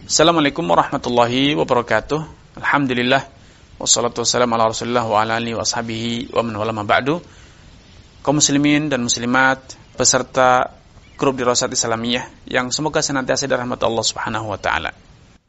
Assalamualaikum warahmatullahi wabarakatuh. Alhamdulillah wassalatu wassalamu ala Rasulillah wa ala alihi wa ashabihi wa man wala ma ba'du. Kaum muslimin dan muslimat peserta grup Dirasat Islamiyah yang semoga senantiasa dirahmati Allah Subhanahu wa taala.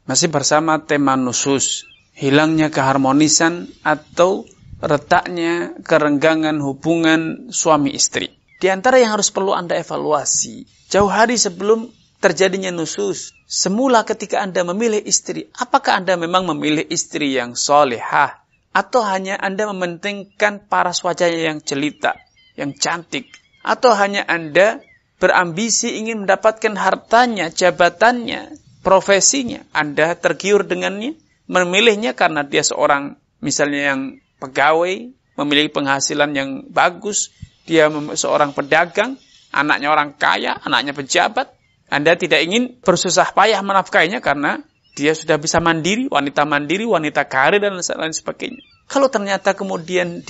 Masih bersama tema nusus, hilangnya keharmonisan atau retaknya kerenggangan hubungan suami istri. Di antara yang harus perlu Anda evaluasi, jauh hari sebelum terjadinya nusus, semula ketika Anda memilih istri, apakah Anda memang memilih istri yang solehah, atau hanya Anda mementingkan paras wajahnya yang jelita, yang cantik, atau hanya Anda berambisi ingin mendapatkan hartanya, jabatannya, profesinya, Anda tergiur dengannya, memilihnya karena dia seorang misalnya yang pegawai, memiliki penghasilan yang bagus, dia seorang pedagang, anaknya orang kaya, anaknya pejabat. Anda tidak ingin bersusah payah menafkahinya karena dia sudah bisa mandiri, wanita karir dan lain sebagainya. Kalau ternyata kemudian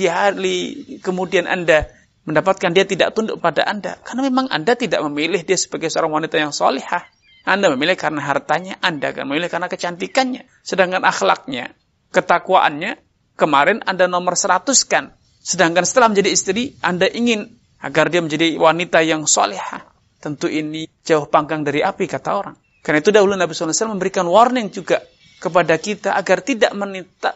kemudian Anda mendapatkan dia tidak tunduk pada Anda, karena memang Anda tidak memilih dia sebagai seorang wanita yang solihah. Anda memilih karena hartanya, Anda akan memilih karena kecantikannya. Sedangkan akhlaknya, ketakwaannya, kemarin Anda nomor 100-kan. Sedangkan setelah menjadi istri, Anda ingin agar dia menjadi wanita yang solihah. Tentu ini jauh panggang dari api, kata orang. Karena itu dahulu Nabi SAW memberikan warning juga kepada kita agar tidak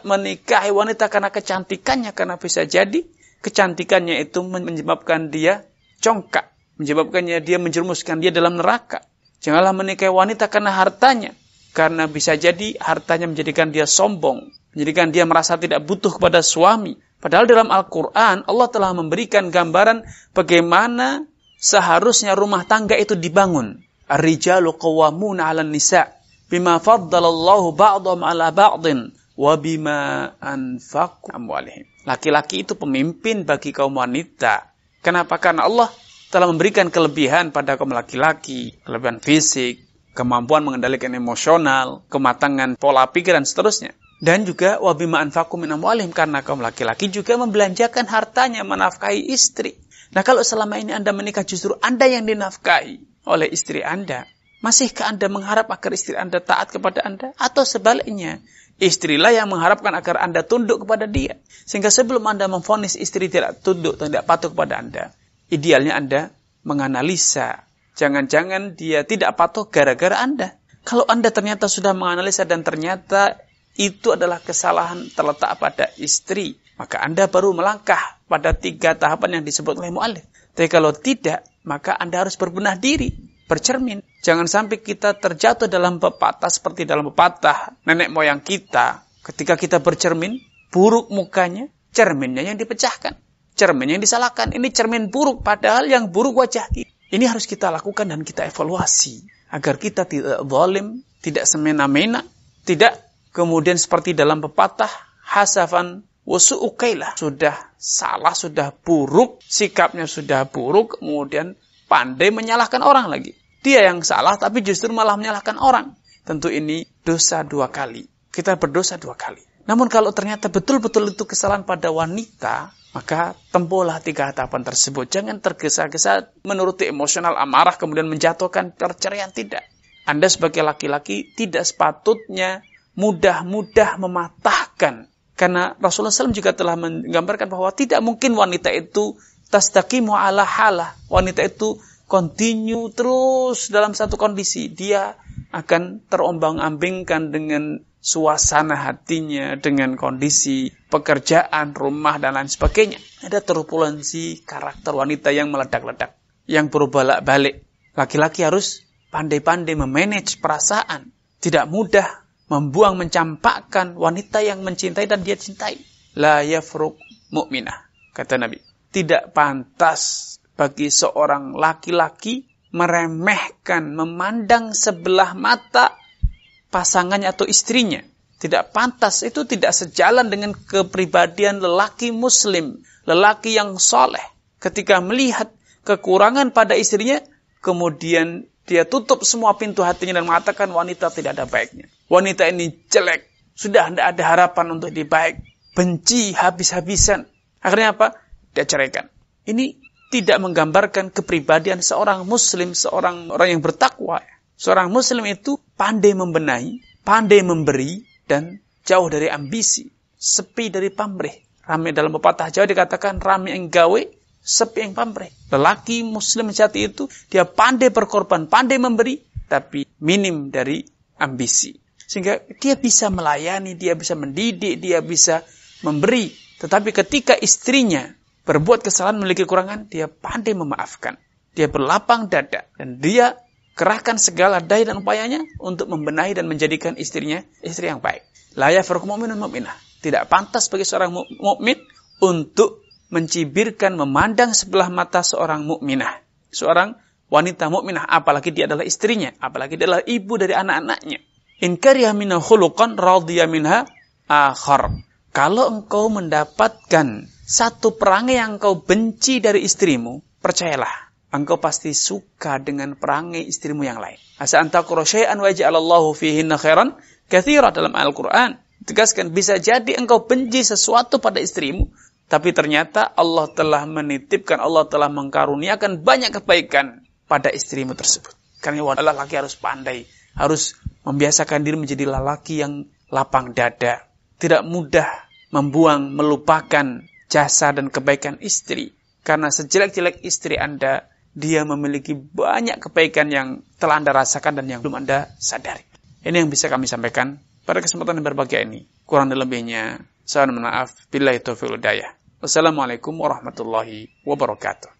menikahi wanita karena kecantikannya. Karena bisa jadi kecantikannya itu menyebabkan dia congkak. Menyebabkannya dia menjerumuskan dia dalam neraka. Janganlah menikahi wanita karena hartanya. Karena bisa jadi hartanya menjadikan dia sombong. Menjadikan dia merasa tidak butuh kepada suami. Padahal dalam Al-Quran Allah telah memberikan gambaran bagaimana seharusnya rumah tangga itu dibangun. Ar-rijalu qawwamuna 'alan nisa' bima faddalallahu ba'dhum 'ala ba'dhin wa bima anfaqu amwalihim. Laki-laki itu pemimpin bagi kaum wanita. Kenapa? Karena Allah telah memberikan kelebihan pada kaum laki-laki, kelebihan fisik, kemampuan mengendalikan emosional, kematangan pola pikir dan seterusnya. Dan juga wa bima anfaqu min amwalihim, karena kaum laki-laki juga membelanjakan hartanya menafkahi istri. Nah, kalau selama ini Anda menikah justru Anda yang dinafkahi oleh istri Anda, masihkah Anda mengharap agar istri Anda taat kepada Anda? Atau sebaliknya, istrilah yang mengharapkan agar Anda tunduk kepada dia. Sehingga sebelum Anda memvonis istri tidak tunduk, tidak patuh kepada Anda, idealnya Anda menganalisa. Jangan-jangan dia tidak patuh gara-gara Anda. Kalau Anda ternyata sudah menganalisa dan ternyata itu adalah kesalahan terletak pada istri, maka Anda baru melangkah pada 3 tahapan yang disebut oleh mu'allif. Tapi kalau tidak, maka Anda harus berbenah diri, bercermin. Jangan sampai kita terjatuh dalam pepatah seperti dalam pepatah nenek moyang kita. Ketika kita bercermin, buruk mukanya, cerminnya yang dipecahkan. Cerminnya yang disalahkan. Ini cermin buruk, padahal yang buruk wajah kita. Ini harus kita lakukan dan kita evaluasi. Agar kita tidak zalim, tidak semena-mena, tidak kemudian seperti dalam pepatah, hasafan wasu'ukailah, sudah salah, sudah buruk, sikapnya sudah buruk, kemudian pandai menyalahkan orang lagi. Dia yang salah, tapi justru malah menyalahkan orang. Tentu ini dosa 2 kali. Kita berdosa 2 kali. Namun kalau ternyata betul-betul itu kesalahan pada wanita, maka tempuhlah 3 tahapan tersebut. Jangan tergesa-gesa menuruti emosional amarah, kemudian menjatuhkan perceraian, tidak. Anda sebagai laki-laki tidak sepatutnya mudah-mudah mematahkan. Karena Rasulullah SAW juga telah menggambarkan bahwa tidak mungkin wanita itu tastaqimu ala halah. Wanita itu continue terus dalam satu kondisi. Dia akan terombang-ambingkan dengan suasana hatinya, dengan kondisi pekerjaan, rumah, dan lain sebagainya. Ada turbulensi karakter wanita yang meledak-ledak, yang berbolak-balik. Laki-laki harus pandai-pandai memanage perasaan. Tidak mudah membuang, mencampakkan wanita yang mencintai dan dia cintai. La yafruq mu'minah, kata Nabi. Tidak pantas bagi seorang laki-laki meremehkan, memandang sebelah mata pasangannya atau istrinya. Tidak pantas, itu tidak sejalan dengan kepribadian lelaki muslim, lelaki yang soleh. Ketika melihat kekurangan pada istrinya, kemudian dia tutup semua pintu hatinya dan mengatakan wanita tidak ada baiknya. Wanita ini jelek. Sudah tidak ada harapan untuk dia baik. Benci habis-habisan. Akhirnya apa? Dia ceraikan. Ini tidak menggambarkan kepribadian seorang muslim, seorang orang yang bertakwa. Seorang muslim itu pandai membenahi, pandai memberi, dan jauh dari ambisi, sepi dari pamrih. Rame dalam pepatah Jawa dikatakan rame yang gawe, sepi yang pamrih. Lelaki muslim sejati itu dia pandai berkorban, pandai memberi, tapi minim dari ambisi. Sehingga dia bisa melayani, dia bisa mendidik, dia bisa memberi. Tetapi ketika istrinya berbuat kesalahan, memiliki kekurangan, dia pandai memaafkan. Dia berlapang dada. Dan dia kerahkan segala daya dan upayanya untuk membenahi dan menjadikan istrinya istri yang baik. La yafruqu mu'minun mu'minah. Tidak pantas bagi seorang mukmin untuk mencibirkan, memandang sebelah mata seorang mukminah. Seorang wanita mukminah, apalagi dia adalah istrinya, apalagi dia adalah ibu dari anak-anaknya. In kariha minha khuluqan radhiya minha akhar. Kalau engkau mendapatkan satu perangai yang engkau benci dari istrimu, percayalah, engkau pasti suka dengan perangai istrimu yang lain. Asa antakura syai'an wa ja'alallahu fihinna khairan katsira dalam Al-Qur'an. Tegaskan, bisa jadi engkau benci sesuatu pada istrimu, tapi ternyata Allah telah menitipkan, Allah telah mengkaruniakan banyak kebaikan pada istrimu tersebut. Karena lelaki harus pandai, harus membiasakan diri menjadi lelaki yang lapang dada. Tidak mudah membuang, melupakan jasa dan kebaikan istri. Karena sejelek-jelek istri Anda, dia memiliki banyak kebaikan yang telah Anda rasakan dan yang belum Anda sadari. Ini yang bisa kami sampaikan pada kesempatan yang berbahagia ini. Kurang dan lebihnya, saya mohon maaf. Billahi taufiq wal hidayah. Wassalamualaikum warahmatullahi wabarakatuh.